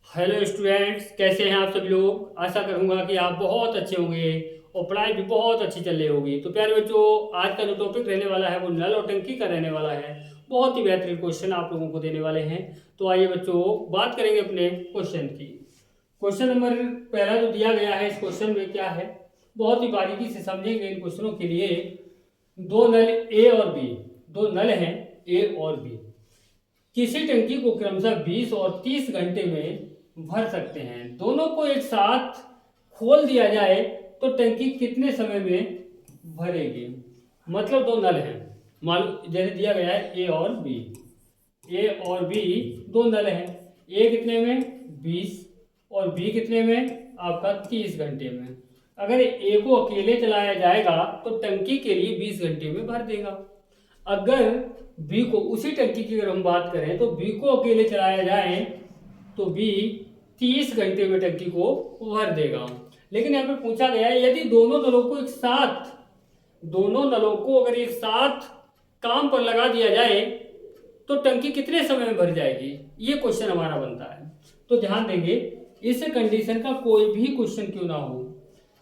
Hello students, कैसे हैं आप सभी लोग। आशा करूंगा कि आप बहुत अच्छे होंगे और पढ़ाई भी बहुत अच्छी चल रही होगी। तो प्यारे बच्चों, आज का जो टॉपिक रहने वाला है वो नल और टंकी का रहने वाला है। बहुत ही बेहतरीन क्वेश्चन आप लोगों को देने वाले हैं। तो आइए बच्चों, बात करेंगे अपने क्वेश्चन की। क्वेश्चन नंबर पहला जो दिया गया है, इस क्वेश्चन में क्या है, बहुत ही बारीकी से समझेंगे इन क्वेश्चनों के लिए। दो नल ए और बी, दो नल हैं ए और बी, किसी टंकी को क्रमशः 20 और 30 घंटे में भर सकते हैं। दोनों को एक साथ खोल दिया जाए तो टंकी कितने समय में भरेगी। मतलब दो नल हैं, मान लो जैसे दिया गया है ए और बी। ए और बी दो नल हैं। ए कितने में 20 और बी कितने में आपका 30 घंटे में। अगर ए को अकेले चलाया जाएगा तो टंकी के लिए 20 घंटे में भर देगा। अगर बी को, उसी टंकी की अगर हम बात करें तो बी को अकेले चलाया जाए तो बी 30 घंटे में टंकी को भर देगा। लेकिन यहाँ पर पूछा गया है यदि दोनों नलों को एक साथ, दोनों नलों को अगर एक साथ काम पर लगा दिया जाए तो टंकी कितने समय में भर जाएगी, ये क्वेश्चन हमारा बनता है। तो ध्यान देंगे, इस कंडीशन का कोई भी क्वेश्चन क्यों ना हो,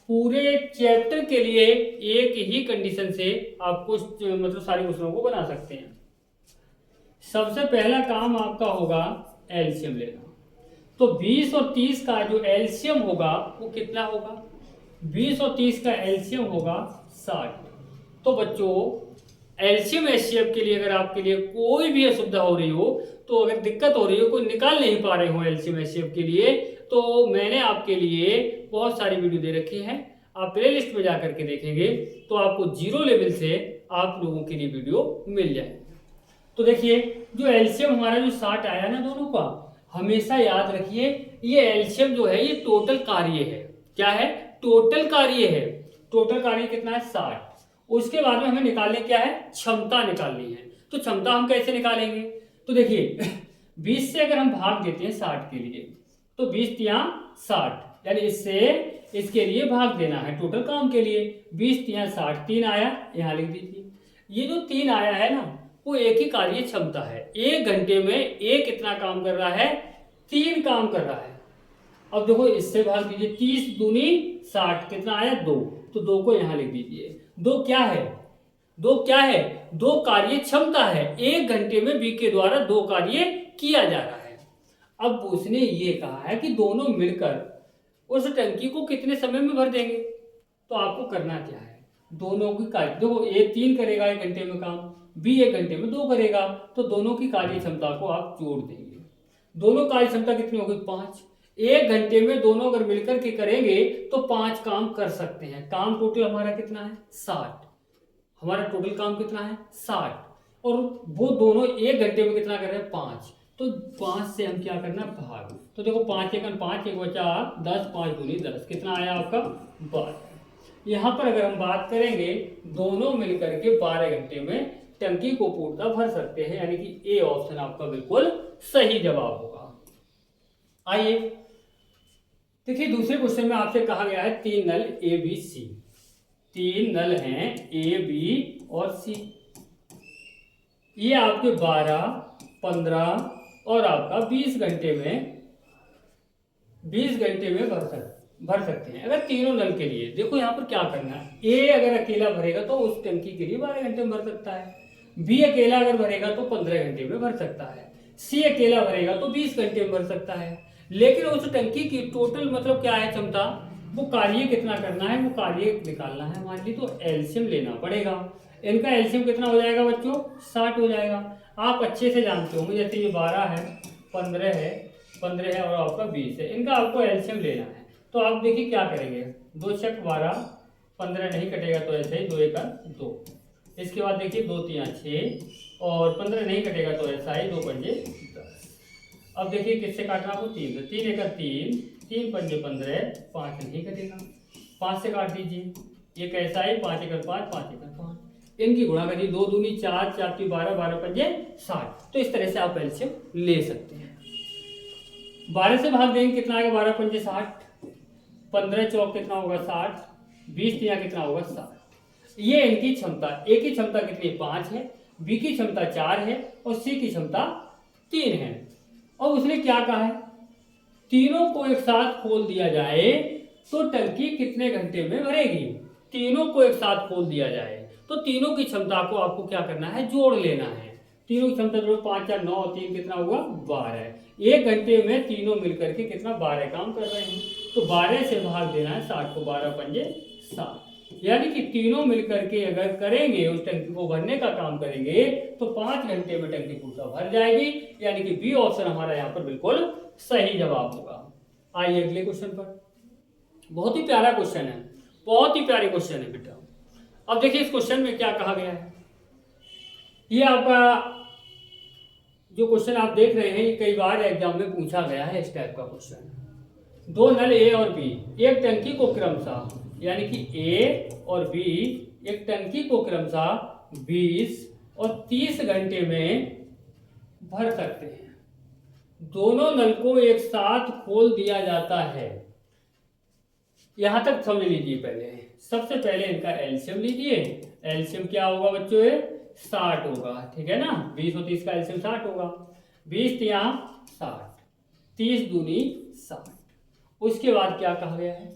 पूरे चैप्टर के लिए एक ही कंडीशन से आप कुछ मतलब सारे क्वेश्चनों को बना सकते हैं। सबसे पहला काम आपका होगा एलसीएम लेना। तो 20 और 30 का जो एलसीएम होगा वो कितना होगा, 20 और 30 का एलसीएम होगा 60। तो बच्चों, एलसीएम एचसीएफ के लिए अगर आपके लिए कोई भी असुविधा हो रही हो, तो अगर दिक्कत हो रही हो, कोई निकाल नहीं पा रहे हो एलसीएम एचसीएफ के लिए, तो मैंने आपके लिए बहुत सारी वीडियो दे रखी हैं। आप प्ले लिस्ट में जाकर के देखेंगे तो आपको जीरो लेवल से आप लोगों के लिए वीडियो मिल जाएगी। तो देखिए, जो एलसीएम हमारा जो 60 आया ना दोनों का, हमेशा याद रखिए ये एलसीएम जो है ये टोटल कार्य है। क्या है, टोटल कार्य है। टोटल कार्य कितना है 60। उसके बाद में हमें निकालने क्या है, क्षमता निकालनी है। तो क्षमता हम कैसे निकालेंगे, तो देखिए 20 से अगर हम भाग देते हैं 60 के लिए, तो 20 तिया 60, यानी इससे इसके लिए भाग देना है टोटल काम के लिए। 20 तिया 60, 3 आया, यहाँ लिख दीजिए। ये जो 3 आया है ना, वो एक ही कार्य क्षमता है। 1 घंटे में एक कितना काम कर रहा है, 3 काम कर रहा है। अब देखो इससे भाग दीजिए, 30 दूनी 60, कितना आया 2, तो 2 को यहां लिख दीजिए। 2 क्या है, 2 क्या है, 2 कार्य क्षमता है। 1 घंटे में बी के द्वारा 2 कार्य किया जा रहा है। अब उसने ये कहा है कि दोनों मिलकर उस टंकी को कितने समय में भर देंगे। तो आपको करना क्या है, दोनों की कार्य, देखो ए 3 करेगा 1 घंटे में काम, बी 1 घंटे में 2 करेगा, तो दोनों की कार्य क्षमता को आप जोड़ देंगे। दोनों कार्य क्षमता कितनी होगी 5। 1 घंटे में दोनों अगर मिलकर के करेंगे तो 5 काम कर सकते हैं। काम टोटल हमारा कितना है 60। हमारा टोटल काम कितना है 60, और वो दोनों 1 घंटे में कितना कर रहे हैं 5। तो 5 से हम क्या करना भाग, तो देखो 5 एकन 5, एक बचा 10, 5 दूनी 10, कितना आया आपका 12। यहाँ पर अगर हम बात करेंगे, दोनों मिलकर के 12 घंटे में टंकी को पूर्णतः भर सकते हैं, यानी कि ए ऑप्शन आपका बिल्कुल सही जवाब होगा। आइए देखिए, दूसरे क्वेश्चन में आपसे कहा गया है 3 नल ए बी सी। 3 नल हैं ए बी और सी। ये आपके 12, 15 और आपका 20 घंटे में भर सकते हैं। अगर तीनों नल के लिए देखो यहाँ पर क्या करना है, ए अगर अकेला भरेगा तो उस टंकी के लिए 12 घंटे में भर सकता है। बी अकेला अगर भरेगा तो 15 घंटे में भर सकता है। सी अकेला भरेगा तो 20 घंटे में भर सकता है। लेकिन उस टंकी की टोटल मतलब क्या है क्षमता, वो कार्य कितना करना है, वो कार्य निकालना है हमारे लिए, तो एलसीएम लेना पड़ेगा। इनका एलसीएम कितना हो जाएगा बच्चों, 60 हो जाएगा। आप अच्छे से जानते होंगे, जैसे ये 12 है, 15 है और आपका 20 है, इनका आपको एलसीएम लेना है। तो आप देखिए क्या करेंगे, 2 छक 12, 15 नहीं कटेगा तो ऐसे ही 2 एक 2। इसके बाद देखिए 2 3 6 और 15 नहीं कटेगा तो ऐसा ही 2 पंजे 10। अब देखिए किससे काटना आपको, 3 3 एक 3, 3 पंजे 15, 5 नहीं कटेगा, 5 से काट दीजिए। ये कैसा है 5 एक 5, 5 एक 5, इनकी गुणा करिए, 2 दूनी 4, 4 की 12, 12 पंजे 60। तो इस तरह से आप एलसीएम ले सकते हैं। 12 से भाग देंगे कितना आएगा, 12 पंजे 60, 15 चौक कितना होगा 60, 20 तिया कितना होगा 60। ये इनकी क्षमता, ए की क्षमता कितनी 5 है, बी की क्षमता 4 है और सी की क्षमता 3 है। और उसने क्या कहा है, तीनों को एक साथ खोल दिया जाए तो टंकी कितने घंटे में भरेगी। तीनों को एक साथ खोल दिया जाए तो तीनों की क्षमता को आपको क्या करना है, जोड़ लेना है। तीनों की क्षमता जोड़ो, 5 4 9 3 कितना हुआ 12। एक घंटे में तीनों मिलकर के कितना 12 काम कर रहे हैं। तो 12 से भाग देना है 60 को, 12 पंजे 60। यानी कि तीनों मिलकर के अगर करेंगे, उस टंकी को भरने का काम करेंगे तो 5 घंटे में टंकी पूरा भर जाएगी। यानी कि बी ऑप्शन हमारा यहाँ पर बिल्कुल सही जवाब होगा। आइए अगले क्वेश्चन पर। बहुत ही प्यारा क्वेश्चन है, बहुत ही प्यारे क्वेश्चन है बेटा। अब देखिए इस क्वेश्चन में क्या कहा गया है। ये आपका जो क्वेश्चन आप देख रहे हैं, ये कई बार एग्जाम में पूछा गया है इस टाइप का क्वेश्चन। दो नल ए और बी एक टंकी को क्रमशः, यानी कि ए और बी एक टंकी को क्रमशः 20 और 30 घंटे में भर सकते हैं। दोनों नल को एक साथ खोल दिया जाता है। यहां तक समझ लीजिए। पहले सबसे पहले इनका एलसीएम लीजिए। एलसीएम क्या होगा बच्चों, 60 होगा, ठीक है ना। 20 और 30 का एलसीएम 60 होगा। 20 यहाँ 60, 30 दूनी 60। उसके बाद क्या कहा गया है,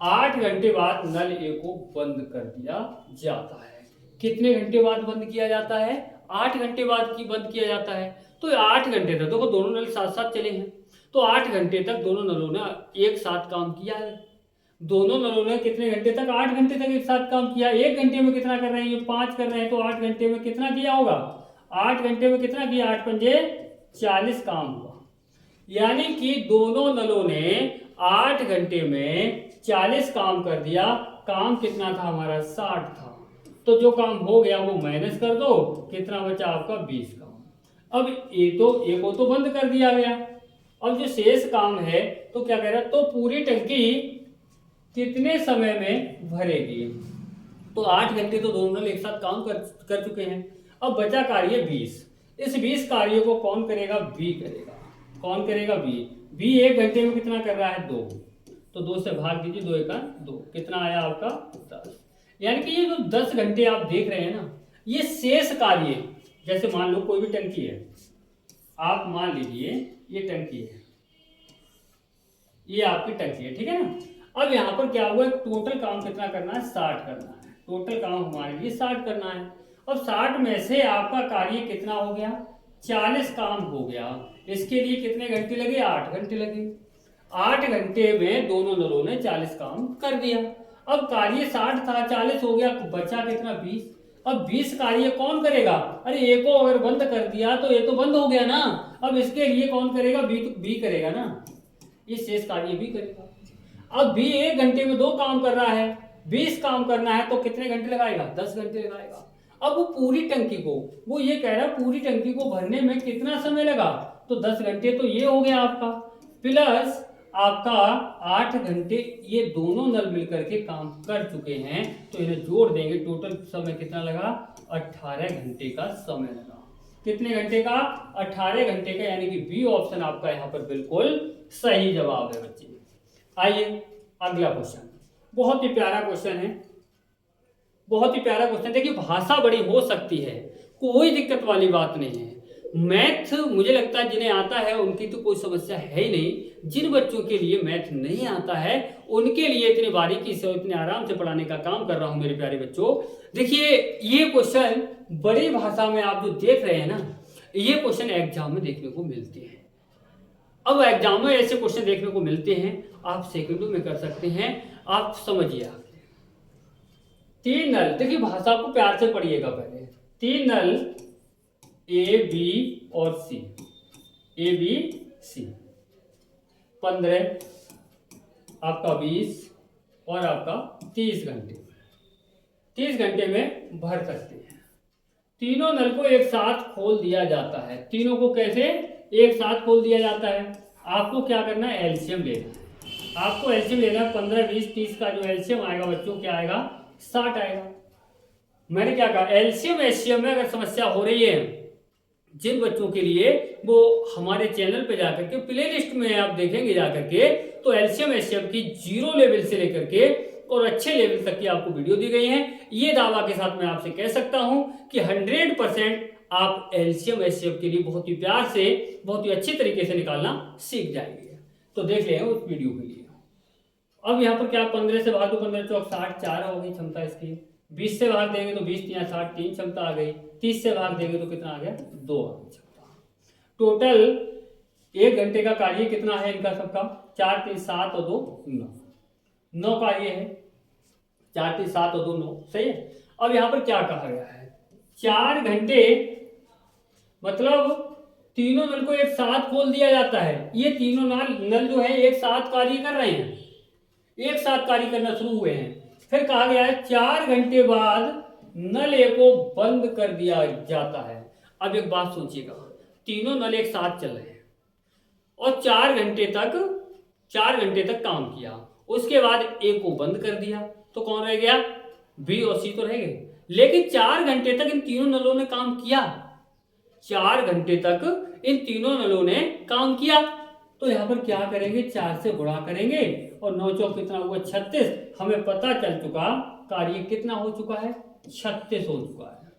8 घंटे बाद नल ए को बंद कर दिया जाता है। कितने घंटे बाद बंद किया जाता है, 8 घंटे बाद की बंद किया जाता है। तो 8 घंटे तक देखो दोनों नल साथ साथ चले हैं, तो 8 घंटे तक दोनों नलों ने एक साथ काम किया है। दोनों नलों ने कितने घंटे तक, 8 घंटे तक एक साथ काम किया। एक घंटे में कितना कर रहे हैं, ये 5 कर रहे हैं, तो 8 घंटे में कितना किया होगा, 8 घंटे में कितना किया, 8 पंजे 40 काम हुआ। यानी कि दोनों नलों ने 8 घंटे में 40 काम कर दिया। काम कितना था हमारा, 60 था। तो जो काम हो गया वो माइनस कर दो, कितना बचा आपका 20 काम। अब ए को तो बंद कर दिया गया। अब जो शेष काम है तो क्या कह रहा है, तो पूरी टंकी कितने समय में भरेगी। तो 8 घंटे तो दोनों एक साथ काम कर चुके हैं। अब बचा कार्य 20। इस 20 कार्य को कौन करेगा, बी करेगा। कौन करेगा, बी। बी 1 घंटे में कितना कर रहा है, 2। तो 2 से भाग दीजिए, 2 एका 2, कितना आया आपका 10। यानी कि ये जो 10 घंटे आप देख रहे हैं ना, ये शेष कार्य, जैसे मान लो कोई भी टंकी है, आप मान लीजिए ये टंकी है, ये आपकी टंकी है, ठीक है ना। अब यहाँ पर क्या हुआ, टोटल काम कितना करना है, 60 करना है। टोटल काम हमारे लिए 60 करना है। अब 60 में से आपका कार्य कितना हो गया, 40 काम हो गया। इसके लिए कितने घंटे लगे, 8 घंटे लगे। 8 घंटे में दोनों नलों ने 40 काम कर दिया। अब कार्य 60 था, 40 हो गया, बचा कितना 20। अब 20 कार्य कौन करेगा, अरे ए को अगर बंद कर दिया तो ये तो बंद हो गया ना। अब इसके लिए कौन करेगा, बी करेगा ना, ये शेष कार्य भी करेगा। अब बी 1 घंटे में 2 काम कर रहा है, 20 काम करना है, तो कितने घंटे लगाएगा, 10 घंटे लगाएगा। अब वो पूरी टंकी को, वो ये कह रहा है पूरी टंकी को भरने में कितना समय लगा, तो 10 घंटे। तो ये हो गया आपका, प्लस आपका 8 घंटे ये दोनों नल मिलकर के काम कर चुके हैं। तो इन्हें जोड़ देंगे, टोटल समय कितना लगा, 18 घंटे का समय लगा। कितने घंटे का, 18 घंटे का। यानी कि बी ऑप्शन आपका यहाँ पर बिल्कुल सही जवाब है बच्चे। आइए अगला क्वेश्चन, बहुत ही प्यारा क्वेश्चन है, बहुत ही प्यारा क्वेश्चन। देखिए भाषा बड़ी हो सकती है, कोई दिक्कत वाली बात नहीं है। मैथ मुझे लगता है जिन्हें आता है उनकी तो कोई समस्या है ही नहीं। जिन बच्चों के लिए मैथ नहीं आता है उनके लिए इतनी बारीकी से और इतने आराम से पढ़ाने का काम कर रहा हूं मेरे प्यारे बच्चों। देखिए ये क्वेश्चन बड़ी भाषा में आप जो देख रहे हैं ना, ये क्वेश्चन एग्जाम में देखने को मिलते हैं। अब एग्जाम में ऐसे क्वेश्चन देखने को मिलते हैं, आप सेकंडों में कर सकते हैं। आप समझिए, आप 3 नल, देखिए भाषा को प्यार से पढ़िएगा पहले। 3 नल ए बी और सी, ए बी सी, 15 आपका 20 और आपका 30 घंटे, 30 घंटे में भर सकते हैं। तीनों नल को एक साथ खोल दिया जाता है। तीनों को कैसे एक साथ खोल दिया जाता है, आपको क्या करना है, एलसीएम लेना है। आपको एलसीएम लेना है, 15 20 30 का जो एलसीएम आएगा बच्चों क्या आएगा, 60 आएगा। मैंने क्या कहा, एलसीएम एचसीएम में अगर समस्या हो रही है जिन बच्चों के लिए, वो हमारे चैनल पे जाकर के प्ले लिस्ट में आप देखेंगे जाकर के, तो एलसीएम एचसीएम की 0 लेवल से लेकर के और अच्छे लेवल तक की आपको वीडियो दी गई है। ये दावा के साथ मैं आपसे कह सकता हूं कि 100% आप एलसीएम एचसीएफ के लिए बहुत ही प्यार से, बहुत ही अच्छी तरीके से निकालना सीख जाएंगे। तो देख लें उस वीडियो के लिए। अब यहाँ पर क्या 15 से भाग दो, 15 चौक 60, 4 हो गई क्षमता इसकी। 20 से भाग देंगे तो 20 तिया 60, 3 क्षमता आ गई। 30 से भाग देंगे तो कितना आ गया, 2 आ गई क्षमता। टोटल 1 घंटे का कार्य कितना है इनका सबका, 4 3 7 और 2 9, 9 कार्य है। 4 3 7 और 2 9, सही है। अब यहाँ पर क्या कहा गया है, 4 घंटे मतलब तीनों नल को एक साथ खोल दिया जाता है। ये तीनों नल जो है एक साथ कार्य कर रहे हैं, एक साथ कार्य करना शुरू हुए हैं। फिर कहा गया है 4 घंटे बाद नल ए को बंद कर दिया जाता है। अब एक बात सोचिएगा, तीनों नल एक साथ चल रहे हैं और 4 घंटे तक काम किया, उसके बाद ए को बंद कर दिया, तो कौन रह गया, बी और सी तो रह गए। लेकिन 4 घंटे तक इन तीनों नलों ने काम किया, 4 घंटे तक इन तीनों नलों ने काम किया। तो यहां पर क्या करेंगे, 4 से गुणा करेंगे और 9 चौक कितना हुआ 36। हमें पता चल चुका कार्य कितना हो चुका है, 36 हो चुका है।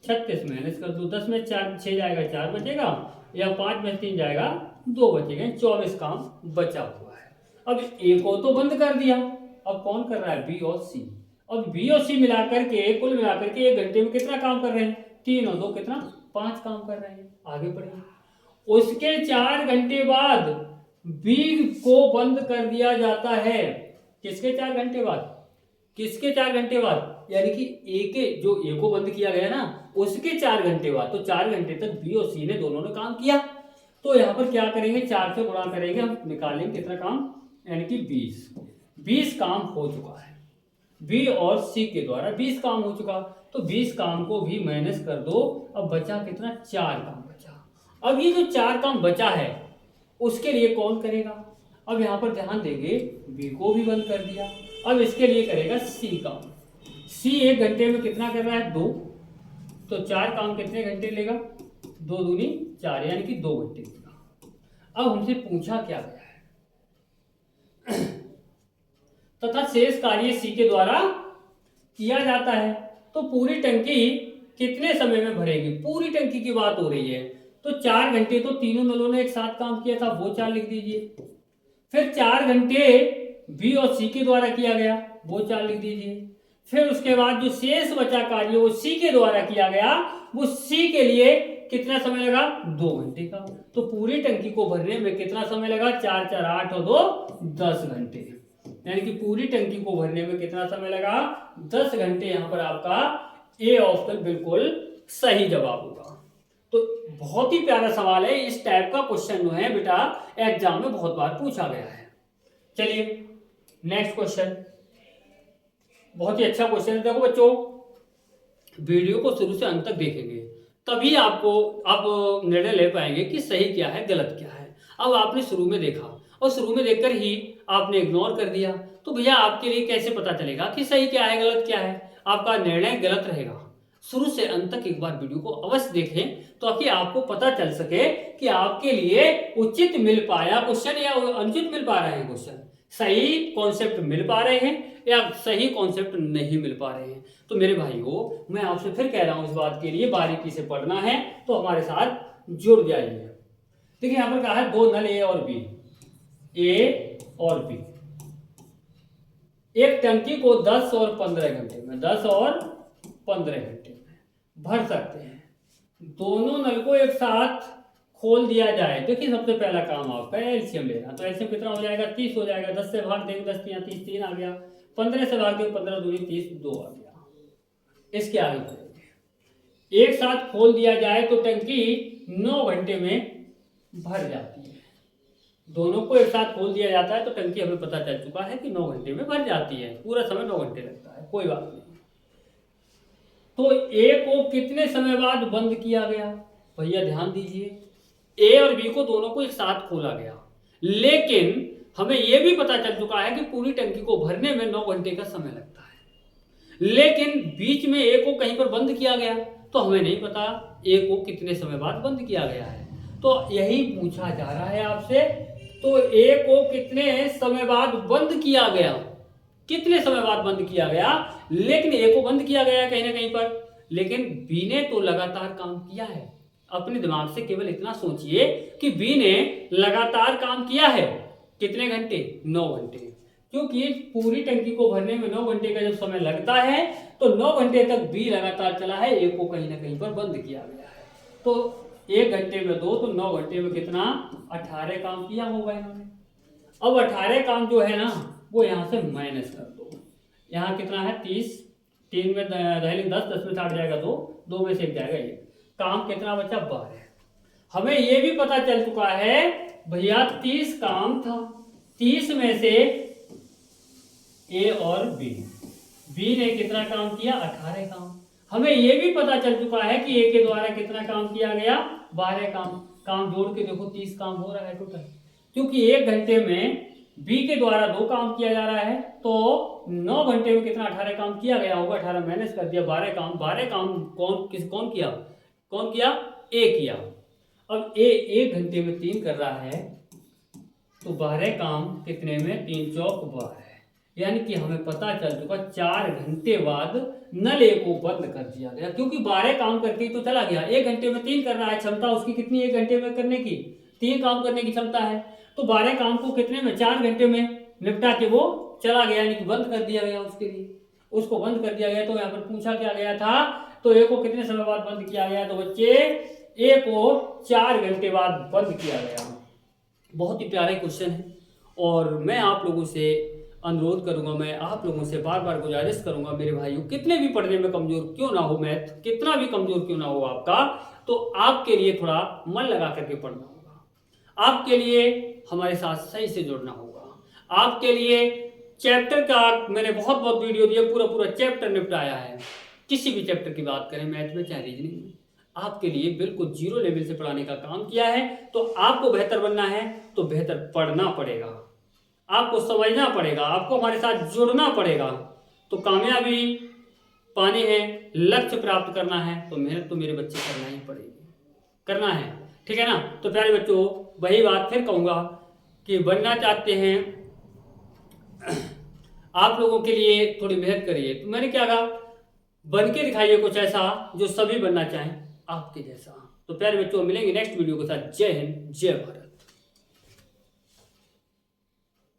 36 माइनस कर दो, 10 में 6 जाएगा 4 बचेगा, या 5 में 3 जाएगा 2 बचेगा, 24 काम बचा हुआ है। अब ए को तो बंद कर दिया, अब कौन कर रहा है, बी और सी। अब बी और सी मिलाकर के कुल मिलाकर के 1 घंटे में कितना काम कर रहे हैं, 3 और 2 कितना 5 काम कर रहे हैं। आगे बढ़िए, उसके 4 घंटे बाद बी को बंद कर दिया जाता है। किसके 4 घंटे बाद, किसके 4 घंटे बाद, यानी कि ए के जो ए को बंद किया गया ना उसके 4 घंटे बाद। तो 4 घंटे तक बी और सी ने दोनों ने काम किया। तो यहाँ पर क्या करेंगे, 4 से गुणा करेंगे, हम निकालेंगे कितना काम, यानी कि 20 काम हो चुका है बी और सी के द्वारा, 20 काम हो चुका। तो 20 काम को भी माइनस कर दो, अब बचा कितना, 4 काम बचा। अब ये जो 4 काम बचा है उसके लिए कौन करेगा, अब यहाँ पर ध्यान देंगे, बी को भी बंद कर दिया, अब इसके लिए करेगा सी काम। सी 1 घंटे में कितना कर रहा है, 2, तो 4 काम कितने घंटे लेगा, 2 दूनी 4, यानी कि 2 घंटे लेगा। अब हमसे पूछा क्या गया है तथा शेष कार्य सी के द्वारा किया जाता है, तो पूरी टंकी कितने समय में भरेगी, पूरी टंकी की बात हो रही है। तो 4 घंटे तो तीनों नलों ने एक साथ काम किया था, वो 4 लिख दीजिए। फिर 4 घंटे बी और सी के द्वारा किया गया, वो 4 लिख दीजिए। फिर उसके बाद जो शेष बचा कार्य वो सी के द्वारा किया गया, वो सी के लिए कितना समय लगा, 2 घंटे का। तो पूरी टंकी को भरने में कितना समय लगा, 4 4 8 और 2 10 घंटे, यानी कि पूरी टंकी को भरने में कितना समय लगा, 10 घंटे। यहाँ पर आपका ए ऑप्शन बिल्कुल सही जवाब होगा। तो बहुत ही प्यारा सवाल है, इस टाइप का क्वेश्चन जो है बेटा एग्जाम में बहुत बार पूछा गया है। चलिए नेक्स्ट क्वेश्चन, बहुत ही अच्छा क्वेश्चन है। देखो बच्चों, वीडियो को शुरू से अंत तक देखेंगे तभी आप निर्णय ले पाएंगे कि सही क्या है गलत क्या है। अब आपने शुरू में देखा और शुरू में देखकर ही आपने इग्नोर कर दिया, तो भैया आपके लिए कैसे पता चलेगा कि सही क्या है गलत क्या है, आपका निर्णय गलत रहेगा। शुरू से अंत तक एक बार वीडियो को अवश्य देखें ताकि आपको पता चल सके कि आपके लिए उचित मिल पाया क्वेश्चन या अनुचित मिल पा रहे हैं क्वेश्चन, सही कॉन्सेप्ट मिल पा रहे हैं या सही कॉन्सेप्ट नहीं मिल पा रहे हैं। तो मेरे भाइयों, मैं आपसे फिर कह रहा हूं, इस बात के लिए बारीकी से पढ़ना है तो हमारे साथ जुड़ जाइए। देखिए यहां पर कहा है 2 नल ए और बी, ए और बी, एक टंकी को 10 और 15 घंटे में, 10 और 15 घंटे में भर सकते हैं। दोनों नल को एक साथ खोल दिया जाए। देखिए सबसे पहला काम आपका एलसीएम लेना, तो एलसीएम कितना हो जाएगा, 30 हो जाएगा। 10 से भाग देंगे 10 3 30, 3 आ गया। 15 से भाग देंगे 15 दूनी 30, 2 आ गया। इसके आगे बढ़ेंगे, एक साथ खोल दिया जाए तो टंकी 9 घंटे में भर जाती है। दोनों को एक साथ खोल दिया जाता है तो टंकी हमें पता चल चुका है कि 9 घंटे में भर जाती है, पूरा समय 9 घंटे लगता है, कोई बात नहीं। तो ए को कितने समय बाद बंद किया गया, भैया ध्यान दीजिए, ए और बी को दोनों को एक साथ खोला गया, लेकिन हमें यह भी पता चल चुका है कि पूरी टंकी को भरने में 9 घंटे का समय लगता है। लेकिन बीच में ए को कहीं पर बंद किया गया तो हमें नहीं पता ए को कितने समय बाद बंद किया गया है, तो यही पूछा जा रहा है आपसे। तो ए को कितने समय बाद बंद किया गया, कितने समय बाद बंद किया गया, लेकिन ए को बंद किया गया कहीं ना कहीं पर, लेकिन बी ने तो लगातार काम किया है। अपने दिमाग से केवल इतना सोचिए कि बी ने लगातार काम किया है कितने घंटे, 9 घंटे। क्योंकि पूरी टंकी को भरने में 9 घंटे का जब समय लगता है तो 9 घंटे तक बी लगातार चला है, ए को कहीं ना कहीं पर बंद किया गया है। तो 1 घंटे में 2 तो 9 घंटे में कितना, 18 काम किया होगा इन्होंने। अब 18 काम जो है ना वो यहाँ से माइनस कर दो। यहाँ कितना है 30, 3 में दहली 10, 10 में 60 जाएगा 2, 2 में से 1 जाएगा 1। काम कितना बचा, 12। हमें ये भी पता चल चुका है भैया 30 काम था, 30 में से ए और बी ने कितना काम किया, 18 काम। हमें यह भी पता चल चुका है कि ए के द्वारा कितना काम किया गया, 12 काम। काम जोड़ के देखो 30 काम हो रहा है टोटल। क्योंकि 1 घंटे में बी के द्वारा 2 काम किया जा रहा है तो 9 घंटे में कितना, 18 काम किया गया होगा। 18 माइनस कर दिया, 12 काम। 12 काम कौन किया, ए किया। अब ए 1 घंटे में 3 कर रहा है तो 12 काम कितने में, 3 चौक 12। यानी कि हमें पता चल चुका 4 घंटे बाद नल ए को बंद कर दिया गया, क्योंकि 12 काम करके ही तो चला गया। 1 घंटे में 3 कर रहा है, क्षमता उसकी कितनी, 1 घंटे में करने की 3 काम करने की क्षमता है। तो 12 काम को कितने में, 4 घंटे में निपटा के वो चला गया, यानी कि बंद कर दिया गया उसके लिए, उसको बंद कर दिया गया। तो यहाँ पर पूछा क्या गया था, तो ए को कितने समय बाद बंद किया गया, तो बच्चे ए को 4 घंटे बाद बंद किया गया। बहुत ही प्यारे क्वेश्चन है और मैं आप लोगों से अनुरोध करूंगा, मैं आप लोगों से बार बार गुजारिश करूंगा मेरे भाइयों, कितने भी पढ़ने में कमजोर क्यों ना हो, मैथ कितना भी कमजोर क्यों ना हो आपका, तो आपके लिए थोड़ा मन लगा करके पढ़ना होगा, आपके लिए हमारे साथ सही से जुड़ना होगा। आपके लिए चैप्टर का मैंने बहुत बहुत वीडियो दिया, पूरा चैप्टर निपटाया है। किसी भी चैप्टर की बात करें, मैथ में चाहे रीजनिंग में, आपके लिए बिल्कुल 0 लेवल से पढ़ाने का काम किया है। तो आपको बेहतर बनना है तो बेहतर पढ़ना पड़ेगा, आपको समझना पड़ेगा, आपको हमारे साथ जुड़ना पड़ेगा। तो कामयाबी पानी है, लक्ष्य प्राप्त करना है तो मेहनत तो मेरे बच्चे करना ही पड़ेगी, करना है, ठीक है ना। तो प्यारे बच्चों, वही बात फिर कहूँगा कि बनना चाहते हैं आप लोगों के लिए थोड़ी मेहनत करिए। तो मैंने क्या कहा, बन के दिखाइए कुछ ऐसा जो सभी बनना चाहें आपके जैसा। तो प्यारे बच्चों, मिलेंगे नेक्स्ट वीडियो के साथ। जय हिंद, जय भारत।